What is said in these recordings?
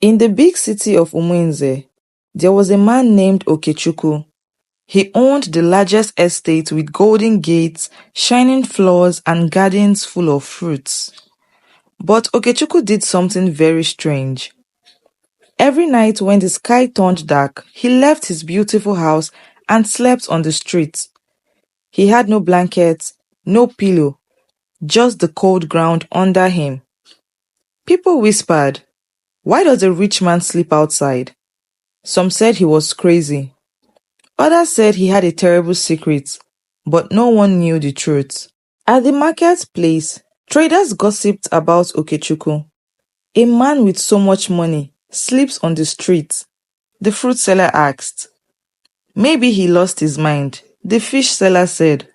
In the big city of Umunze, there was a man named Okechukwu. He owned the largest estate with golden gates, shining floors, and gardens full of fruits. But Okechukwu did something very strange. Every night when the sky turned dark, he left his beautiful house and slept on the street. He had no blankets, no pillow, just the cold ground under him. People whispered, "Why does a rich man sleep outside?" Some said he was crazy. Others said he had a terrible secret, but no one knew the truth. At the marketplace, traders gossiped about Okechukwu. "A man with so much money sleeps on the street," the fruit seller asked. "Maybe he lost his mind," the fish seller said.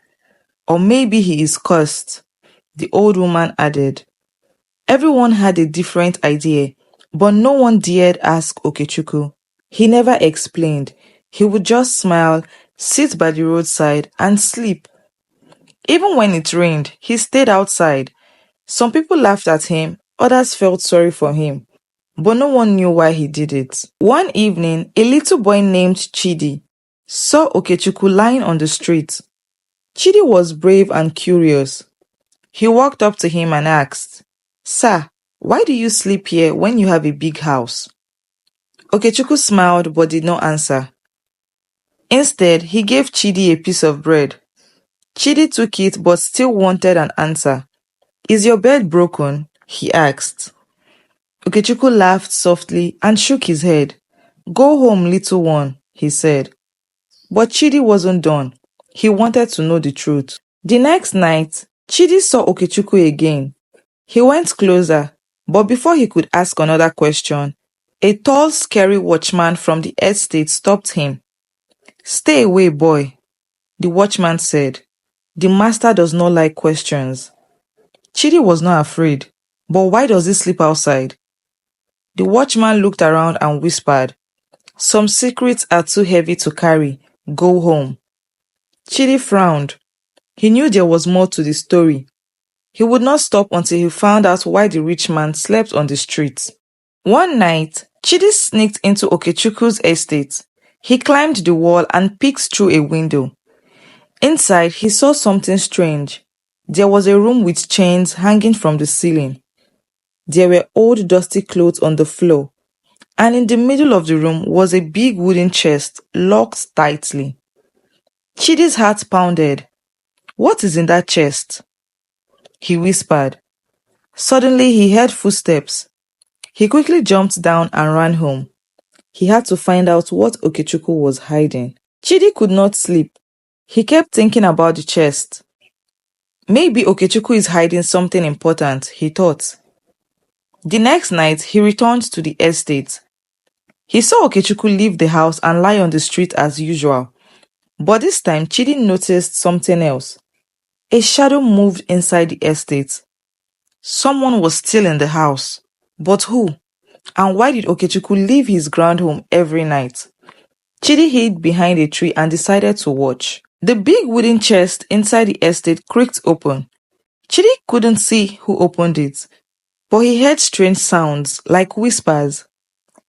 "Or maybe he is cursed," the old woman added. Everyone had a different idea, but no one dared ask Okechukwu. He never explained. He would just smile, sit by the roadside, and sleep. Even when it rained, he stayed outside. Some people laughed at him, others felt sorry for him, but no one knew why he did it. One evening, a little boy named Chidy saw Okechukwu lying on the street. Chidi was brave and curious. He walked up to him and asked, "Sir, why do you sleep here when you have a big house?" Okechukwu smiled but did not answer. Instead, he gave Chidi a piece of bread. Chidi took it but still wanted an answer. "Is your bed broken?" he asked. Okechukwu laughed softly and shook his head. "Go home, little one," he said. But Chidi wasn't done. He wanted to know the truth. The next night, Chidi saw Okechukwu again. He went closer, but before he could ask another question, a tall, scary watchman from the estate stopped him. "Stay away, boy," the watchman said. "The master does not like questions." Chidi was not afraid. "But why does he sleep outside?" The watchman looked around and whispered, "Some secrets are too heavy to carry. Go home." Chidi frowned. He knew there was more to the story. He would not stop until he found out why the rich man slept on the street. One night, Chidi sneaked into Okechukwu's estate. He climbed the wall and peeked through a window. Inside, he saw something strange. There was a room with chains hanging from the ceiling. There were old dusty clothes on the floor, and in the middle of the room was a big wooden chest locked tightly. Chidi's heart pounded. "What is in that chest?" he whispered. Suddenly he heard footsteps. He quickly jumped down and ran home. He had to find out what Okechukwu was hiding. Chidi could not sleep. He kept thinking about the chest. Maybe Okechukwu is hiding something important, he thought. The next night, he returned to the estate. He saw Okechukwu leave the house and lie on the street as usual. But this time, Chidi noticed something else. A shadow moved inside the estate. Someone was still in the house. But who? And why did Okechukwu leave his grand home every night? Chidi hid behind a tree and decided to watch. The big wooden chest inside the estate creaked open. Chidi couldn't see who opened it, but he heard strange sounds like whispers.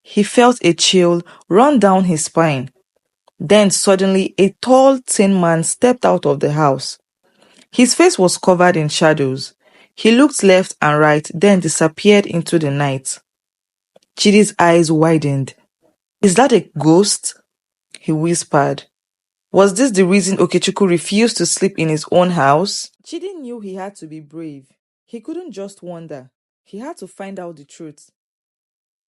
He felt a chill run down his spine. Then suddenly a tall, thin man stepped out of the house. His face was covered in shadows. He looked left and right, then disappeared into the night. Chidi's eyes widened. "Is that a ghost?" he whispered. Was this the reason Okechukwu refused to sleep in his own house? Chidi knew he had to be brave. He couldn't just wonder. He had to find out the truth.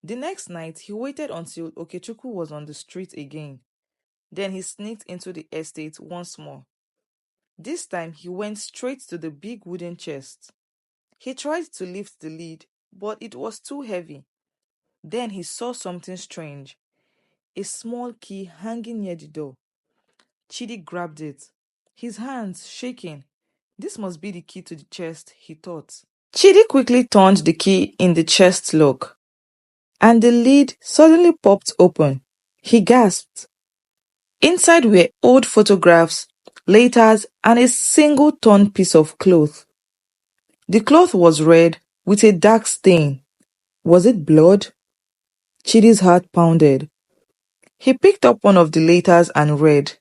The next night, he waited until Okechukwu was on the street again. Then he sneaked into the estate once more. This time, he went straight to the big wooden chest. He tried to lift the lid, but it was too heavy. Then he saw something strange. A small key hanging near the door. Chidi grabbed it, his hands shaking. This must be the key to the chest, he thought. Chidi quickly turned the key in the chest lock, and the lid suddenly popped open. He gasped. Inside were old photographs, letters, and a single torn piece of cloth. The cloth was red with a dark stain. Was it blood? Chidi's heart pounded. He picked up one of the letters and read,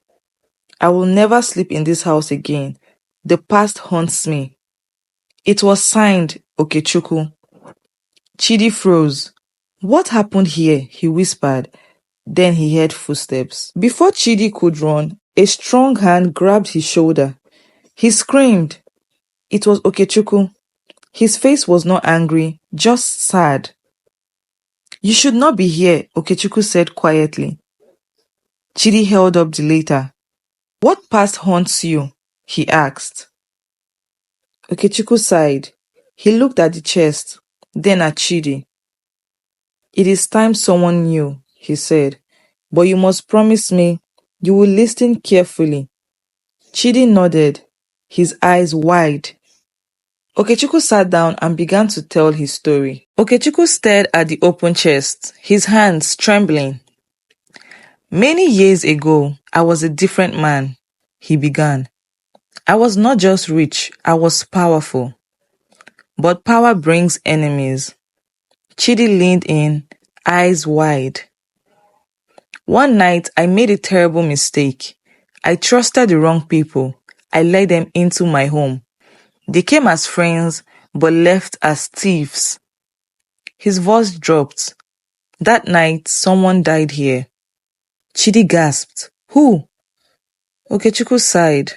I will never sleep in this house again. The past haunts me. It was signed Okechukwu. Chidi froze. What happened here? He whispered. Then he heard footsteps. Before Chidi could run, a strong hand grabbed his shoulder. He screamed. It was Okechukwu. His face was not angry, just sad. You should not be here, Okechukwu said quietly. Chidi held up the letter. What past haunts you? He asked. Okechukwu sighed. He looked at the chest, then at Chidi. It is time someone knew, he said, but you must promise me you will listen carefully. Chidi nodded, his eyes wide. Okechukwu sat down and began to tell his story. Okechukwu stared at the open chest, his hands trembling. Many years ago, I was a different man, he began. I was not just rich, I was powerful. But power brings enemies. Chidi leaned in, eyes wide. One night, I made a terrible mistake. I trusted the wrong people. I let them into my home. They came as friends, but left as thieves. His voice dropped. That night, someone died here. Chidi gasped. Who? Okechukwu sighed.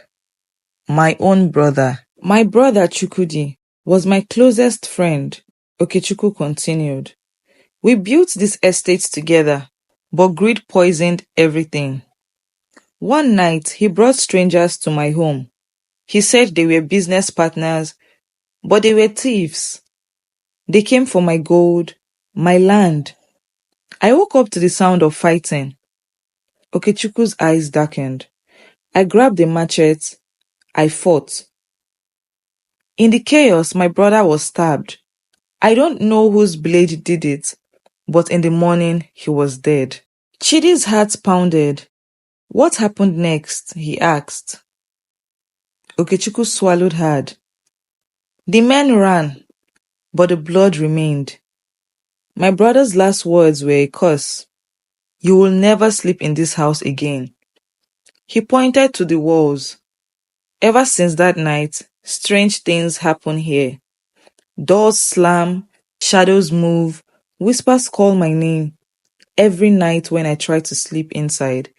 My own brother. My brother Chukwudi was my closest friend, Okechukwu continued. We built this estate together, but greed poisoned everything. One night, he brought strangers to my home. He said they were business partners, but they were thieves. They came for my gold, my land. I woke up to the sound of fighting. Okechukwu's eyes darkened. I grabbed a machete. I fought. In the chaos, my brother was stabbed. I don't know whose blade did it, but in the morning, he was dead. Chidi's heart pounded. What happened next? He asked. Okechukwu swallowed hard. The men ran, but the blood remained. My brother's last words were a curse. You will never sleep in this house again. He pointed to the walls. Ever since that night, strange things happen here. Doors slam, shadows move, whispers call my name. Every night when I try to sleep inside,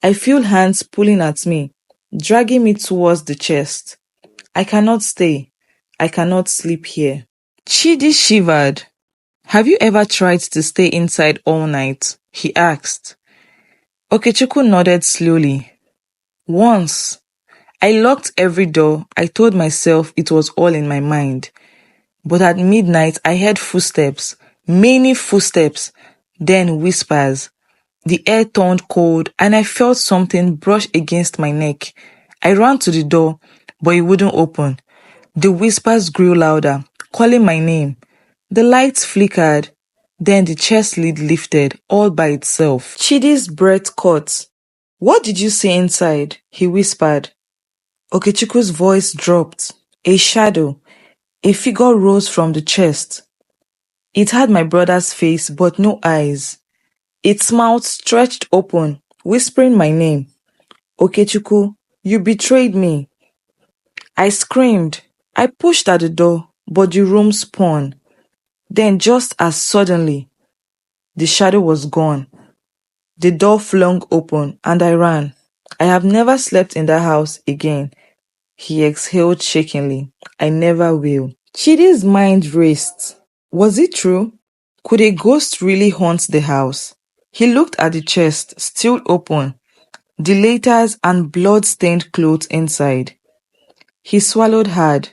I feel hands pulling at me, dragging me towards the chest. I cannot stay. I cannot sleep here. Chidi shivered. Have you ever tried to stay inside all night? He asked. Okechukwu nodded slowly. Once. I locked every door. I told myself it was all in my mind. But at midnight, I heard footsteps, many footsteps, then whispers. The air turned cold and I felt something brush against my neck. I ran to the door, but it wouldn't open. The whispers grew louder, calling my name. The lights flickered. Then the chest lid lifted, all by itself. Chidi's breath caught. What did you see inside? He whispered. Okechukwu's voice dropped. A shadow. A figure rose from the chest. It had my brother's face, but no eyes. Its mouth stretched open, whispering my name. Okechukwu, you betrayed me. I screamed. I pushed at the door, but the room spun. Then just as suddenly, the shadow was gone. The door flung open and I ran. I have never slept in that house again. He exhaled shakingly. I never will. Chidi's mind raced. Was it true? Could a ghost really haunt the house? He looked at the chest, still open, the letters and blood-stained clothes inside. He swallowed hard.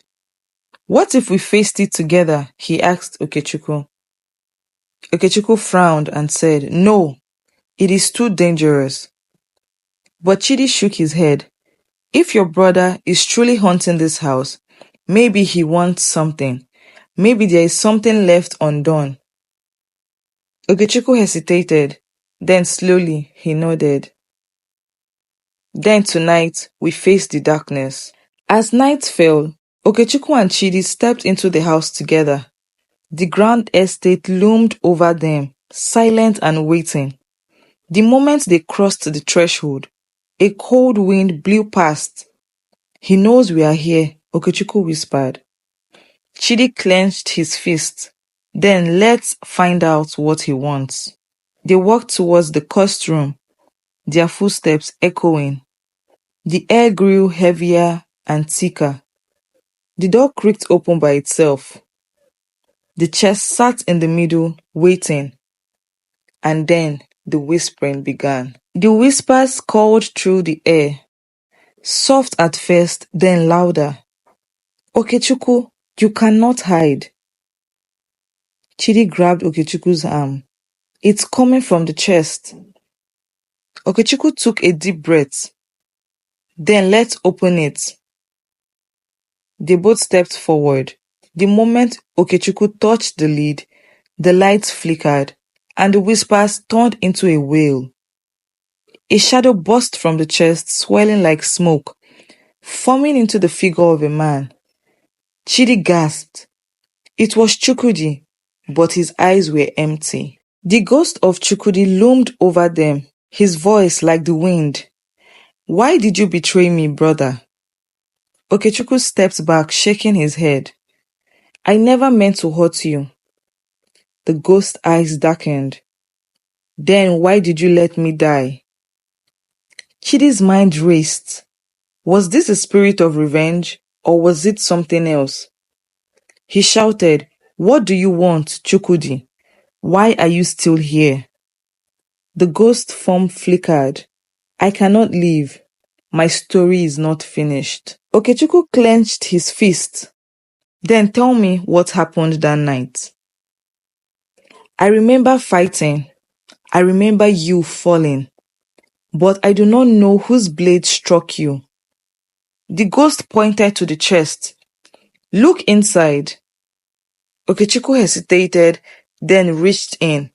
What if we faced it together? He asked Okechukwu. Okechukwu frowned and said, No, it is too dangerous. But Chidi shook his head. If your brother is truly haunting this house, maybe he wants something. Maybe there is something left undone. Okechukwu hesitated. Then slowly he nodded. Then tonight we faced the darkness. As night fell, Okechukwu and Chidi stepped into the house together. The grand estate loomed over them, silent and waiting. The moment they crossed the threshold, a cold wind blew past. He knows we are here, Okechukwu whispered. Chidi clenched his fist. Then let's find out what he wants. They walked towards the cost room, their footsteps echoing. The air grew heavier and thicker. The door creaked open by itself. The chest sat in the middle, waiting. And then the whispering began. The whispers called through the air, soft at first, then louder. Okechukwu, you cannot hide. Chidi grabbed Okechukwu's arm. It's coming from the chest. Okechukwu took a deep breath. Then let's open it. They both stepped forward. The moment Okechukwu touched the lid, the lights flickered, and the whispers turned into a wail. A shadow burst from the chest, swirling like smoke, forming into the figure of a man. Chidi gasped. It was Chukwudi, but his eyes were empty. The ghost of Chukwudi loomed over them, his voice like the wind. Why did you betray me, brother? Okechukwu stepped back, shaking his head. I never meant to hurt you. The ghost's eyes darkened. Then why did you let me die? Chidi's mind raced. Was this a spirit of revenge, or was it something else? He shouted, What do you want, Chukwudi? Why are you still here? The ghost form flickered. I cannot leave. My story is not finished. Okechukwu clenched his fist. Then tell me what happened that night. I remember fighting. I remember you falling. But I do not know whose blade struck you. The ghost pointed to the chest. Look inside. Okechukwu hesitated, then reached in.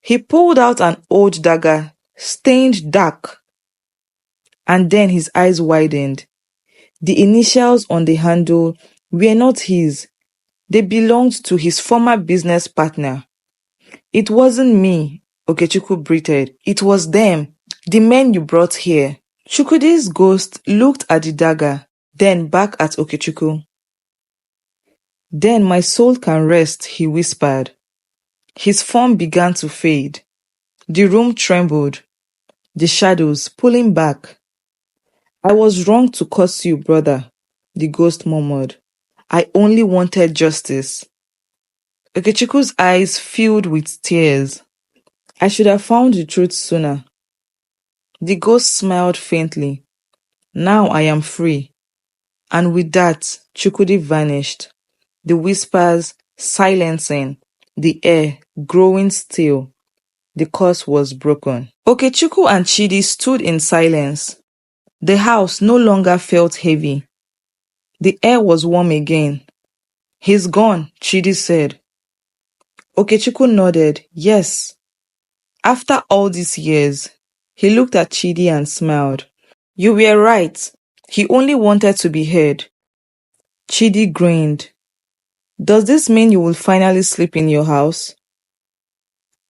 He pulled out an old dagger, stained dark. And then his eyes widened. The initials on the handle were not his. They belonged to his former business partner. It wasn't me, Okechukwu breathed. It was them, the men you brought here. Chukwudi's ghost looked at the dagger, then back at Okechukwu. Then my soul can rest, he whispered. His form began to fade. The room trembled, the shadows pulling back. I was wrong to curse you, brother, the ghost murmured. I only wanted justice. Okechukwu's eyes filled with tears. I should have found the truth sooner. The ghost smiled faintly. Now I am free. And with that, Chukwudi vanished. The whispers silencing, the air growing still. The curse was broken. Okechukwu and Chidi stood in silence. The house no longer felt heavy. The air was warm again. He's gone, Chidi said. Okechukwu nodded, yes. After all these years, he looked at Chidi and smiled. You were right. He only wanted to be heard. Chidi grinned. Does this mean you will finally sleep in your house?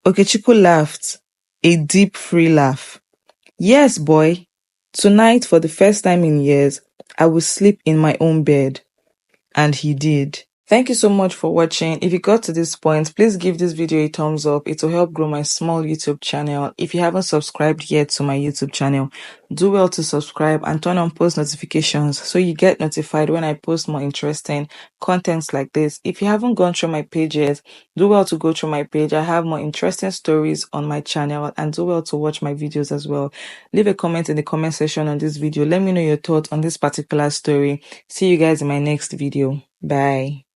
Okechukwu laughed, a deep, free laugh. Yes, boy. Tonight, for the first time in years, I will sleep in my own bed. And he did. Thank you so much for watching. If you got to this point, please give this video a thumbs up. It will help grow my small YouTube channel. If you haven't subscribed yet to my YouTube channel, do well to subscribe and turn on post notifications so you get notified when I post more interesting contents like this. If you haven't gone through my page yet, do well to go through my page. I have more interesting stories on my channel, and do well to watch my videos as well. Leave a comment in the comment section on this video. Let me know your thoughts on this particular story. See you guys in my next video. Bye.